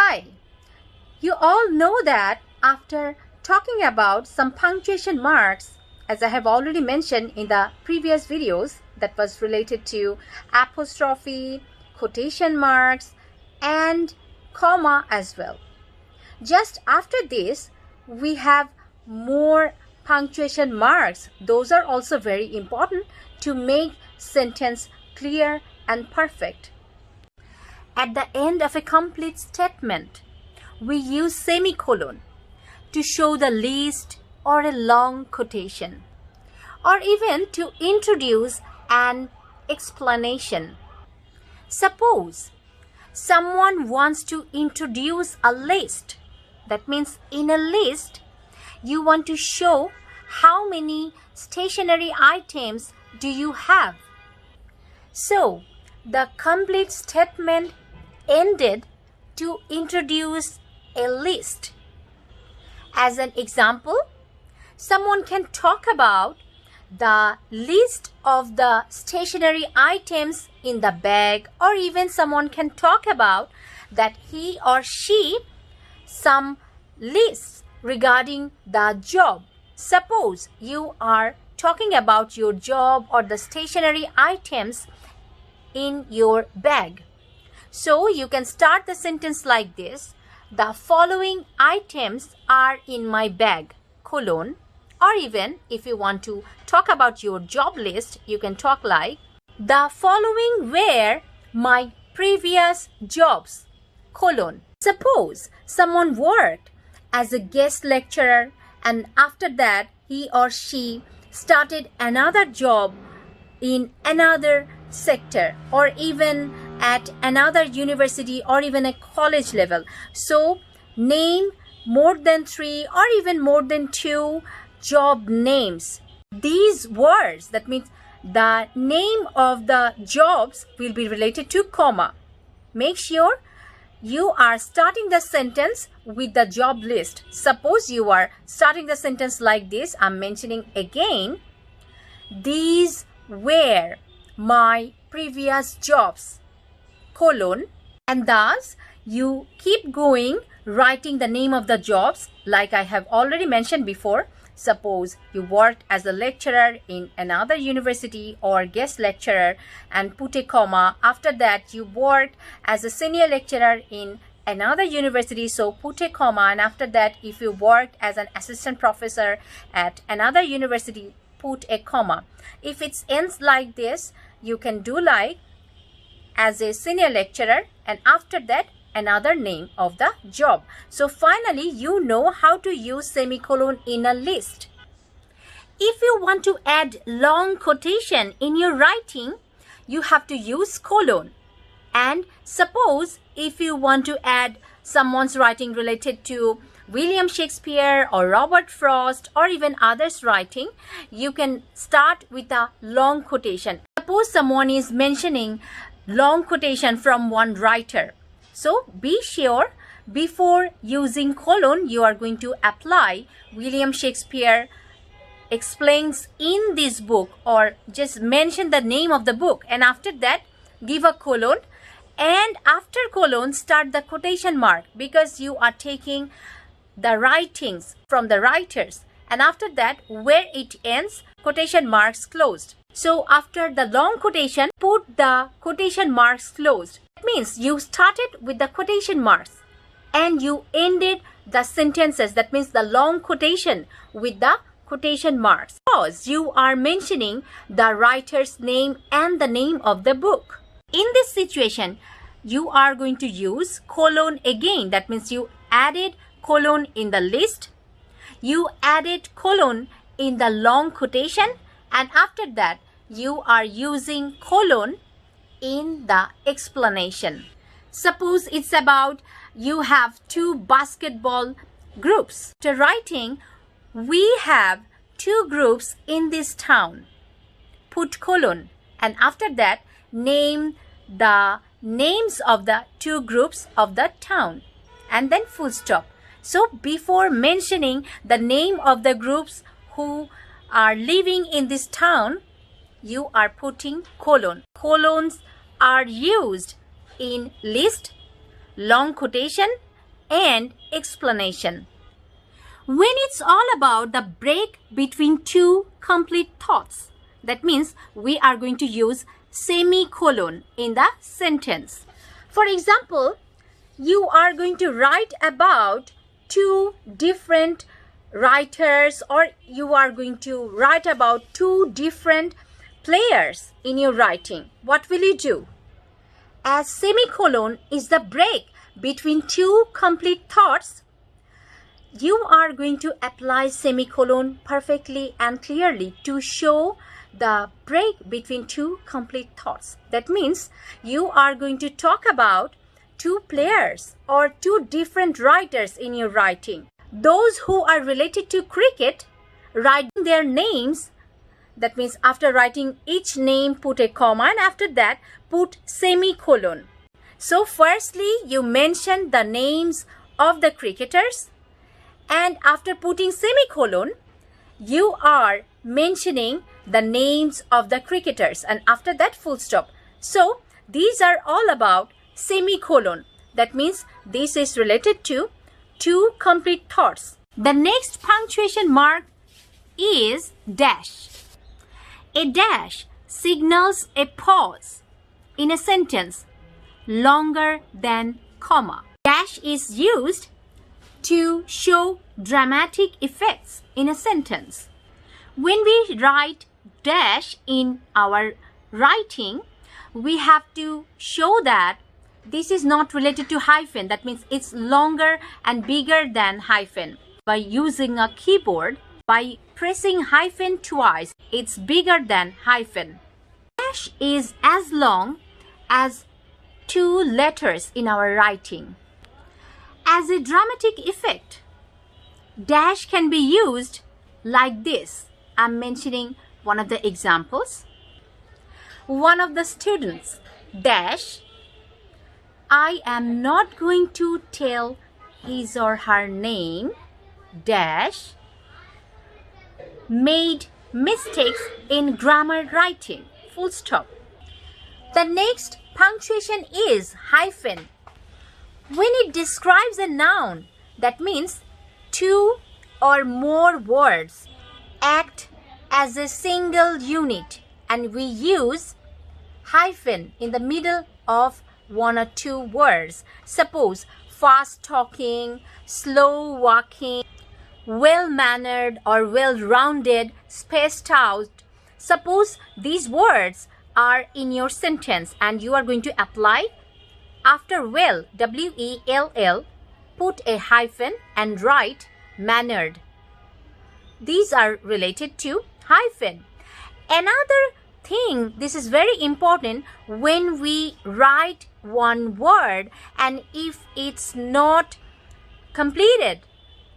Hi, you all know that after talking about some punctuation marks, as I have already mentioned in the previous videos, that was related to apostrophe, quotation marks, and comma as well. Just after this, we have more punctuation marks. Those are also very important to make sentence clear and perfect. At the end of a complete statement, we use semicolon to show the list or a long quotation, or even to introduce an explanation. Suppose someone wants to introduce a list. That means in a list, you want to show how many stationery items do you have. So, the complete statement ended to introduce a list. As an example, someone can talk about the list of the stationery items in the bag, or even someone can talk about that he or she some lists regarding the job. Suppose you are talking about your job or the stationery items in your bag. So you can start the sentence like this: the following items are in my bag, colon. Or even if you want to talk about your job list, you can talk like, the following were my previous jobs, colon. Suppose someone worked as a guest lecturer and after that he or she started another job in another sector, or even at another university or even a college level. So name more than 3 or even more than 2 job names. These words, that means the name of the jobs, will be related to comma. Make sure you are starting the sentence with the job list. Suppose you are starting the sentence like this. I'm mentioning again, these were my previous jobs, colon, and thus you keep going writing the name of the jobs like I have already mentioned before. Suppose you worked as a lecturer in another university or guest lecturer and put a comma. After that, you worked as a senior lecturer in another university, so put a comma. And after that, if you worked as an assistant professor at another university, put a comma. If it ends like this, you can do like as a senior lecturer and after that another name of the job. So finally, you know how to use semicolon in a list. If you want to add long quotation in your writing, you have to use colon. And suppose if you want to add someone's writing related to William Shakespeare or Robert Frost or even others' writing, you can start with a long quotation. Suppose someone is mentioning long quotation from one writer. So be sure before using colon, you are going to apply William Shakespeare explains in this book, or just mention the name of the book, and after that give a colon, and after colon start the quotation mark, because you are taking the writings from the writers, and after that where it ends, quotation marks closed. So after the long quotation, put the quotation marks closed. It means you started with the quotation marks and you ended the sentences, that means the long quotation, with the quotation marks, because you are mentioning the writer's name and the name of the book. In this situation, you are going to use colon again. That means you added colon in the list, you added colon in the long quotation, and after that you are using colon in the explanation. Suppose it's about you have 2 basketball groups. To writing, we have 2 groups in this town. Put colon, and after that name the names of the 2 groups of the town, and then full stop. So before mentioning the name of the groups who are living in this town, you are putting colon. Colons are used in list, long quotation, and explanation. When it's all about the break between two complete thoughts, that means we are going to use semicolon in the sentence. For example, you are going to write about two different writers, or you are going to write about two different players in your writing. What will you do? As semicolon is the break between two complete thoughts, you are going to apply semicolon perfectly and clearly to show the break between two complete thoughts. That means you are going to talk about two players or two different writers in your writing. Those who are related to cricket, write their names. That means after writing each name, put a comma, and after that, put semicolon. So firstly, you mention the names of the cricketers, and after putting semicolon, you are mentioning the names of the cricketers, and after that, full stop. So these are all about semicolon. That means this is related to two complete thoughts. The next punctuation mark is dash. A dash signals a pause in a sentence longer than comma. Dash is used to show dramatic effects in a sentence. When we write dash in our writing, we have to show that this is not related to hyphen. That means it's longer and bigger than hyphen. By using a keyboard, by pressing hyphen twice, it's bigger than hyphen. Dash is as long as two letters in our writing. As a dramatic effect, dash can be used like this. I'm mentioning one of the examples. One of the students, dash, I am not going to tell his or her name, dash, made mistakes in grammar writing, full stop. The next punctuation is hyphen. When it describes a noun, that means two or more words act as a single unit, and we use hyphen in the middle of one or two words. Suppose fast talking, slow walking, well-mannered or well-rounded, spaced out. Suppose these words are in your sentence and you are going to apply after well, W-E-L-L, put a hyphen and write mannered. These are related to hyphen. Another thing, this is very important, when we write one word and if it's not completed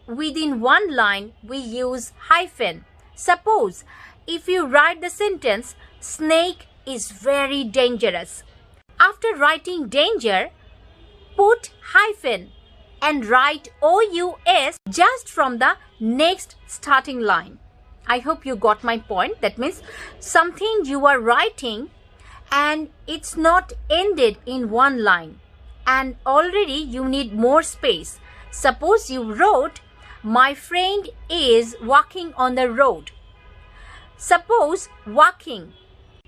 within one line, we use hyphen. Suppose if you write the sentence, snake is very dangerous. After writing danger, put hyphen and write OUS just from the next starting line. I hope you got my point. That means something you are writing and it's not ended in one line and already you need more space. Suppose you wrote, my friend is walking on the road. Suppose walking,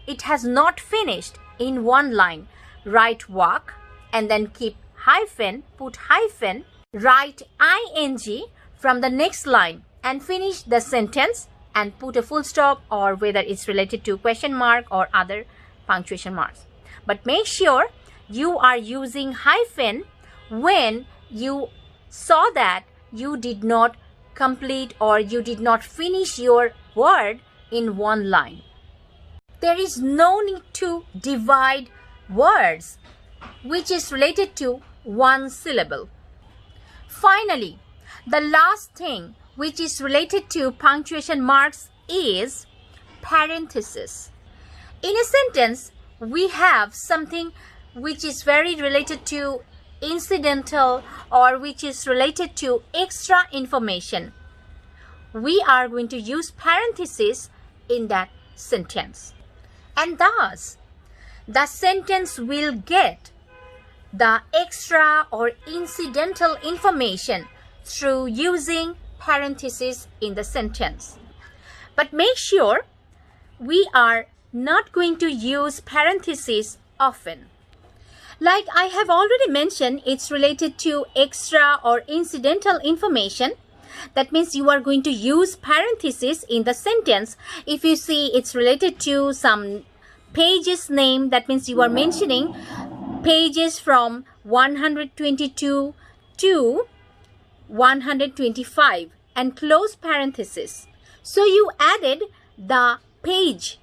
it has not finished in one line. Write walk and then keep hyphen, put hyphen, write ing from the next line and finish the sentence and put a full stop, or whether it's related to question mark or other punctuation marks. But make sure you are using hyphen when you saw that you did not complete or you did not finish your word in one line. There is no need to divide words which is related to one syllable. Finally, the last thing which is related to punctuation marks is parenthesis. In a sentence, we have something which is very related to incidental or which is related to extra information. We are going to use parenthesis in that sentence. And thus, the sentence will get the extra or incidental information through using parentheses in the sentence. But make sure we are not going to use parentheses often. Like I have already mentioned, it's related to extra or incidental information. That means you are going to use parentheses in the sentence. If you see it's related to some page's name, that means you are mentioning pages from 122 to 125 and close parenthesis. So you added the page,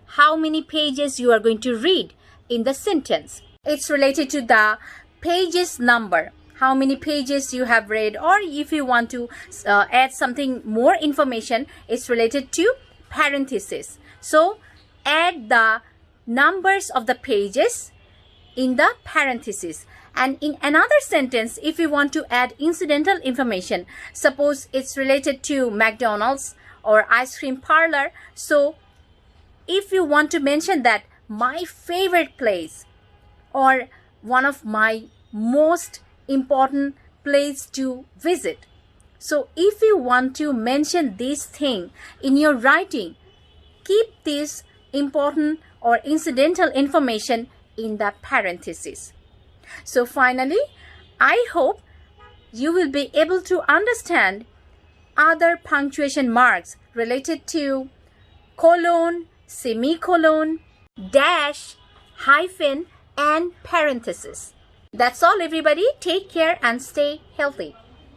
how many pages you are going to read in the sentence. It's related to the pages number, how many pages you have read, or if you want to add something more information, it's related to parentheses. So add the numbers of the pages in the parentheses. And in another sentence, if you want to add incidental information, suppose it's related to McDonald's or ice cream parlor. So if you want to mention that my favorite place or one of my most important place to visit. So if you want to mention this thing in your writing, keep this important or incidental information in the parentheses. So finally, I hope you will be able to understand other punctuation marks related to colon, semicolon, dash, hyphen, and parenthesis. That's all, everybody. Take care and stay healthy.